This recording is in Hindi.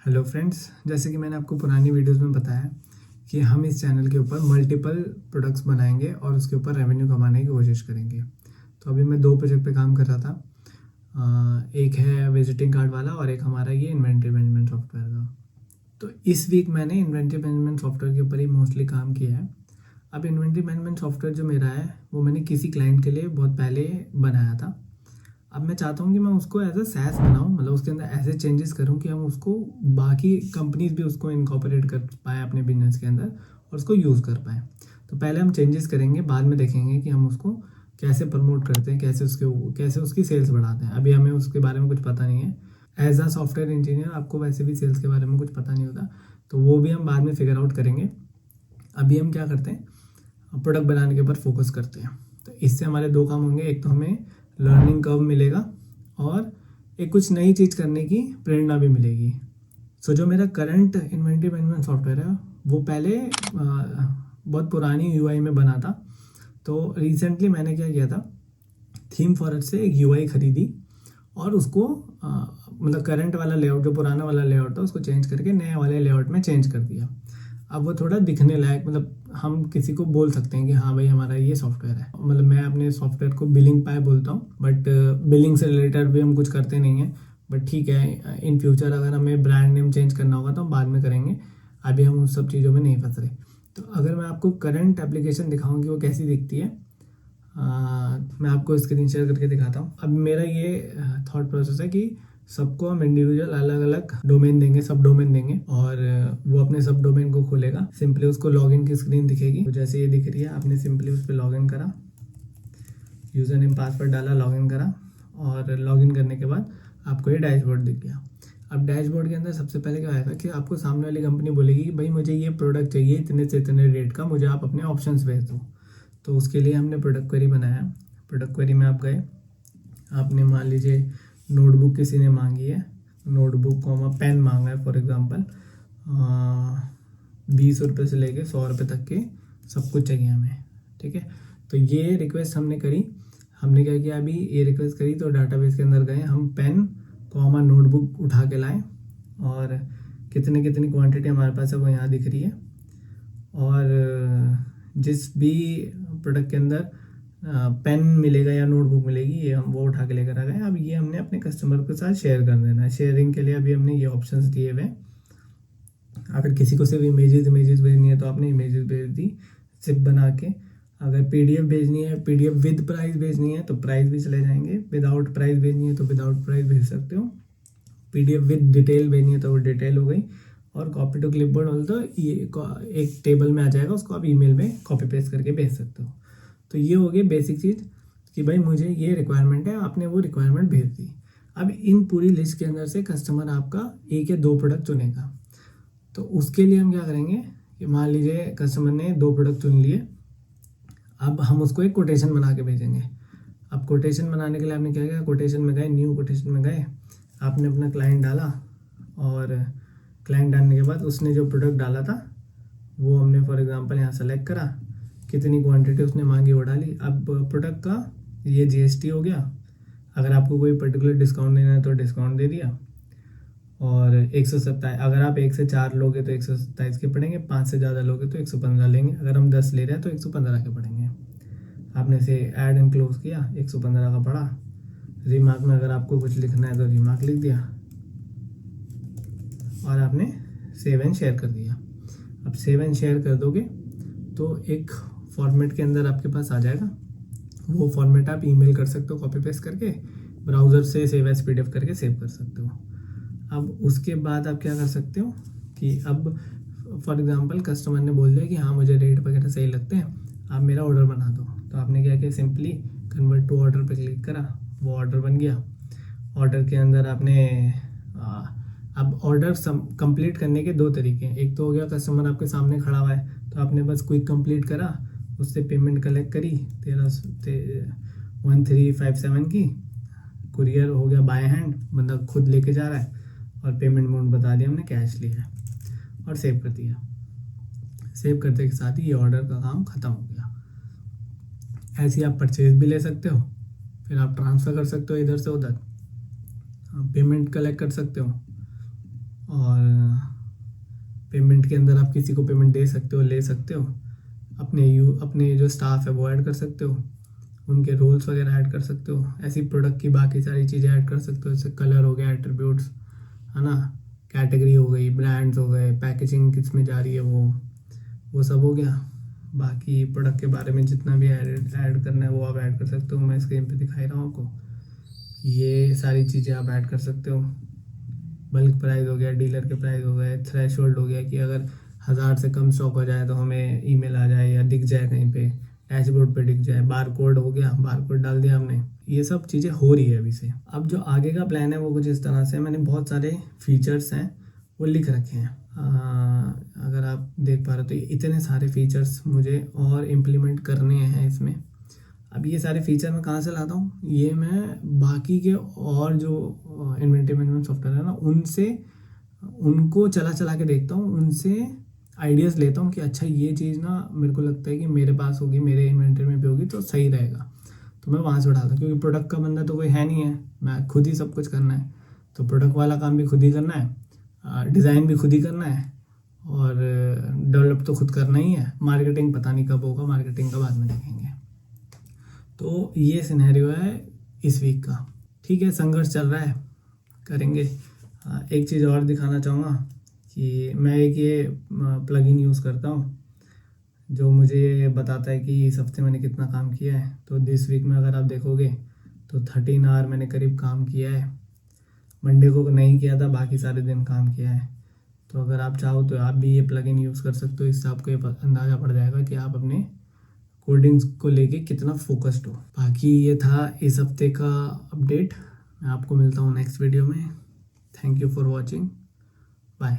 हेलो फ्रेंड्स, जैसे कि मैंने आपको पुरानी वीडियोस में बताया कि हम इस चैनल के ऊपर मल्टीपल प्रोडक्ट्स बनाएंगे और उसके ऊपर रेवेन्यू कमाने की कोशिश करेंगे। तो अभी मैं दो प्रोजेक्ट पे काम कर रहा था। एक है विजिटिंग कार्ड वाला और एक हमारा ये इन्वेंट्री मैनेजमेंट सॉफ्टवेयर का। तो इस वीक मैंने इन्वेंट्री मैनेजमेंट सॉफ्टवेयर के ऊपर ही मोस्टली काम किया है। अब इन्वेंट्री मैनेजमेंट सॉफ्टवेयर जो मेरा है वो मैंने किसी क्लाइंट के लिए बहुत पहले बनाया था। अब मैं चाहता हूँ कि मैं उसको एज अ सैस बनाऊँ, मतलब उसके अंदर ऐसे चेंजेस करूँ कि हम उसको बाकी कंपनीज भी उसको इनकॉर्पोरेट कर पाए अपने बिजनेस के अंदर और उसको यूज़ कर पाए। तो पहले हम चेंजेस करेंगे, बाद में देखेंगे कि हम उसको कैसे प्रमोट करते हैं, कैसे उसकी सेल्स बढ़ाते हैं। अभी हमें उसके बारे में कुछ पता नहीं है। एज अ सॉफ्टवेयर इंजीनियर आपको वैसे भी सेल्स के बारे में कुछ पता नहीं होता, तो वो भी हम बाद में फिगर आउट करेंगे। अभी हम क्या करते हैं, प्रोडक्ट बनाने के ऊपर फोकस करते हैं। तो इससे हमारे दो काम होंगे, एक तो हमें लर्निंग कर्व मिलेगा और एक कुछ नई चीज़ करने की प्रेरणा भी मिलेगी। सो जो मेरा करंट इन्वेंट्री मैनेजमेंट सॉफ्टवेयर है वो पहले बहुत पुरानी यूआई में बना था। तो रिसेंटली मैंने क्या किया था, थीम फॉरेस्ट से एक यूआई खरीदी और उसको मतलब करंट वाला लेआउट, जो पुराना वाला लेआउट था, उसको चेंज करके नए वाले लेआउट में चेंज कर दिया। अब वो थोड़ा दिखने लायक, मतलब हम किसी को बोल सकते हैं कि हाँ भाई हमारा ये सॉफ्टवेयर है। मतलब मैं अपने सॉफ्टवेयर को बिलिंग पाए बोलता हूँ, बट बिलिंग से रिलेटेड भी हम कुछ करते नहीं हैं। बट ठीक है, इन फ्यूचर अगर हमें ब्रांड नेम चेंज करना होगा तो हम बाद में करेंगे। अभी हम उन सब चीज़ों में नहीं फंस रहे। तो अगर मैं आपको करंट एप्लीकेशन दिखाऊँ कि वो कैसी दिखती है, मैं आपको स्क्रीन शेयर करके दिखाता हूँ। अब मेरा ये थॉट प्रोसेस है कि सबको हम इंडिविजुअल अलग अलग डोमेन देंगे, सब डोमेन देंगे, और वो अपने सब डोमेन को खोलेगा। सिंपली उसको लॉगिन की स्क्रीन दिखेगी, तो जैसे ये दिख रही है, आपने सिंपली उस पर लॉगिन करा, यूज़र नेम पासवर्ड डाला, लॉगिन करा, और लॉगिन करने के बाद आपको ये डैशबोर्ड दिख गया। अब डैशबोर्ड के अंदर सबसे पहले क्या आएगा कि आपको सामने वाली कंपनी बोलेगी कि भाई मुझे ये प्रोडक्ट चाहिए इतने से इतने रेट का, मुझे आप अपने ऑप्शंस भेज दो। तो उसके लिए हमने प्रोडक्ट क्वेरी बनाया। प्रोडक्ट क्वेरी में आप गए, आपने मान लीजिए नोटबुक किसी ने मांगी है, नोटबुक कॉमा पेन मांगा है फॉर एग्जांपल, 20 रुपये से लेके 100 रुपये तक के सब कुछ चाहिए हमें। ठीक है, तो ये रिक्वेस्ट हमने करी। हमने क्या किया, अभी ये रिक्वेस्ट करी तो डाटाबेस के अंदर गए, हम पेन कॉमा नोटबुक उठा के लाए और कितनी कितनी क्वांटिटी हमारे पास है वो यहाँ दिख रही है। और जिस भी प्रोडक्ट के अंदर पेन मिलेगा या नोटबुक मिलेगी, ये हम वो उठा के लेकर आ गए। अब ये हमने अपने कस्टमर के साथ शेयर कर देना है। शेयरिंग के लिए अभी हमने ये ऑप्शंस दिए हुए हैं। अगर किसी को सिर्फ इमेजेस भेजनी है तो आपने इमेजेस भेज दी जिप बना के। अगर पीडीएफ भेजनी है, पीडीएफ विद प्राइस भेजनी है तो प्राइस भी चले जाएंगे। विदाउट प्राइस भेजनी है तो विदाउट प्राइस भेज सकते हो। पीडीएफ विद डिटेल भेजनी है तो वो डिटेल हो गई। और कॉपी टू क्लिपबोर्ड बोल तो ये एक टेबल में आ जाएगा, उसको आप ईमेल में कॉपी पेस्ट करके भेज सकते हो। तो ये हो गई बेसिक चीज़ कि भाई मुझे ये रिक्वायरमेंट है, आपने वो रिक्वायरमेंट भेज दी। अब इन पूरी लिस्ट के अंदर से कस्टमर आपका एक या दो प्रोडक्ट चुनेगा। तो उसके लिए हम क्या करेंगे कि मान लीजिए कस्टमर ने दो प्रोडक्ट चुन लिए, अब हम उसको एक कोटेशन बना के भेजेंगे। अब कोटेशन बनाने के लिए आपने क्या किया, कोटेशन में गए, न्यू कोटेशन में गए, आपने अपना क्लाइंट डाला और क्लाइंट डालने के बाद उसने जो प्रोडक्ट डाला था वो हमने फॉर एग्जांपल यहाँ सेलेक्ट करा, कितनी क्वांटिटी उसने मांगी वो डाली। अब प्रोडक्ट का ये जीएसटी हो गया। अगर आपको कोई पर्टिकुलर डिस्काउंट देना है तो डिस्काउंट दे दिया। और 127, अगर आप 1 से 4 लोगे तो 127 के पड़ेंगे, 5 से ज़्यादा लोगे तो 115 लेंगे। अगर हम 10 ले रहे हैं तो 115 के पड़ेंगे। आपने से ऐड एंड क्लोज किया, 115 का पड़ा। रिमार्क में अगर आपको कुछ लिखना है तो रिमार्क लिख दिया और आपने सेव एंड शेयर कर दिया। अब सेव एंड शेयर कर दोगे तो एक फॉर्मेट के अंदर आपके पास आ जाएगा। वो फॉर्मेट आप ईमेल कर सकते हो कॉपी पेस्ट करके, ब्राउज़र से सेव एज पीडीएफ करके सेव कर सकते हो। अब उसके बाद आप क्या कर सकते हो कि अब फॉर एग्जांपल कस्टमर ने बोल दिया कि हाँ मुझे रेट वगैरह सही लगते हैं, आप मेरा ऑर्डर बना दो। तो आपने क्या किया, सिंपली कन्वर्ट टू ऑर्डर पे क्लिक करा, वो ऑर्डर बन गया। ऑर्डर के अंदर आपने अब ऑर्डर कंप्लीट करने के दो तरीके हैं। एक तो हो गया कस्टमर आपके सामने खड़ा हुआ है तो आपने बस क्विक कंप्लीट करा, उससे पेमेंट कलेक्ट करी 1357 की, कुरियर हो गया बाय हैंड, बंदा खुद लेके जा रहा है, और पेमेंट मोड बता दिया हमने कैश लिया है और सेव कर दिया। सेव करते के साथ ही ये ऑर्डर का काम ख़त्म हो गया। ऐसे ही आप परचेज भी ले सकते हो, फिर आप ट्रांसफ़र कर सकते हो इधर से उधर, आप पेमेंट कलेक्ट कर सकते हो और पेमेंट के अंदर आप किसी को पेमेंट दे सकते हो, ले सकते हो, अपने जो स्टाफ है वो ऐड कर सकते हो, उनके रोल्स वगैरह ऐड कर सकते हो, ऐसी प्रोडक्ट की बाकी सारी चीज़ें ऐड कर सकते हो, जैसे कलर हो गया, एट्रीब्यूट्स है ना, कैटेगरी हो गई, ब्रांड्स हो गए, पैकेजिंग किस में जा रही है वो सब हो गया। बाकी प्रोडक्ट के बारे में जितना भी ऐड करना है वो आप ऐड कर सकते हो। मैं स्क्रीन पे दिखाई रहा हूँ आपको, ये सारी चीज़ें आप ऐड कर सकते हो। बल्क प्राइस हो गया, डीलर के प्राइस हो गए, थ्रेशोल्ड हो गया कि अगर 1000 से कम स्टॉक हो जाए तो हमें ईमेल आ जाए या दिख जाए कहीं पे, डैशबोर्ड पे दिख जाए। बार कोड हो गया, बार कोड डाल दिया हमने। ये सब चीज़ें हो रही है अभी से। अब जो आगे का प्लान है वो कुछ इस तरह से, मैंने बहुत सारे फीचर्स हैं वो लिख रखे हैं। अगर आप देख पा रहे हो तो इतने सारे फीचर्स मुझे और इम्प्लीमेंट करने हैं इसमें। अब ये सारे फीचर मैं कहाँ से लाता हूँ, ये मैं बाकी के और जो इन्वेंटरी मैनेजमेंट सॉफ्टवेयर है ना उनको चला के देखता हूँ, उनसे आइडियाज़ लेता हूँ कि अच्छा ये चीज़ ना मेरे को लगता है कि मेरे पास होगी, मेरे इन्वेंटरी में भी होगी तो सही रहेगा, तो मैं वहाँ से उठाता हूँ। क्योंकि प्रोडक्ट का बंदा तो कोई है नहीं है, मैं खुद ही सब कुछ करना है, तो प्रोडक्ट वाला काम भी खुद ही करना है, डिज़ाइन भी खुद ही करना है, और डेवलप तो खुद करना ही है। मार्केटिंग पता नहीं कब होगा, मार्केटिंग का बाद में देखेंगे। तो ये सिनेरियो है इस वीक का। ठीक है, संघर्ष चल रहा है, करेंगे। एक चीज़ और दिखाना चाहूँगा कि मैं एक ये प्लगइन यूज़ करता हूँ जो मुझे बताता है कि इस हफ्ते मैंने कितना काम किया है। तो दिस वीक में अगर आप देखोगे तो 13 आवर मैंने करीब काम किया है। मंडे को नहीं किया था, बाकी सारे दिन काम किया है। तो अगर आप चाहो तो आप भी ये प्लगइन यूज़ कर सकते हो। इससे आपको ये अंदाज़ा पड़ जाएगा कि आप अपने कोडिंग्स को लेके कितना फोकस्ड हो। बाकी ये था इस हफ्ते का अपडेट। मैं आपको मिलता हूँ नेक्स्ट वीडियो में। Thank you for watching, bye.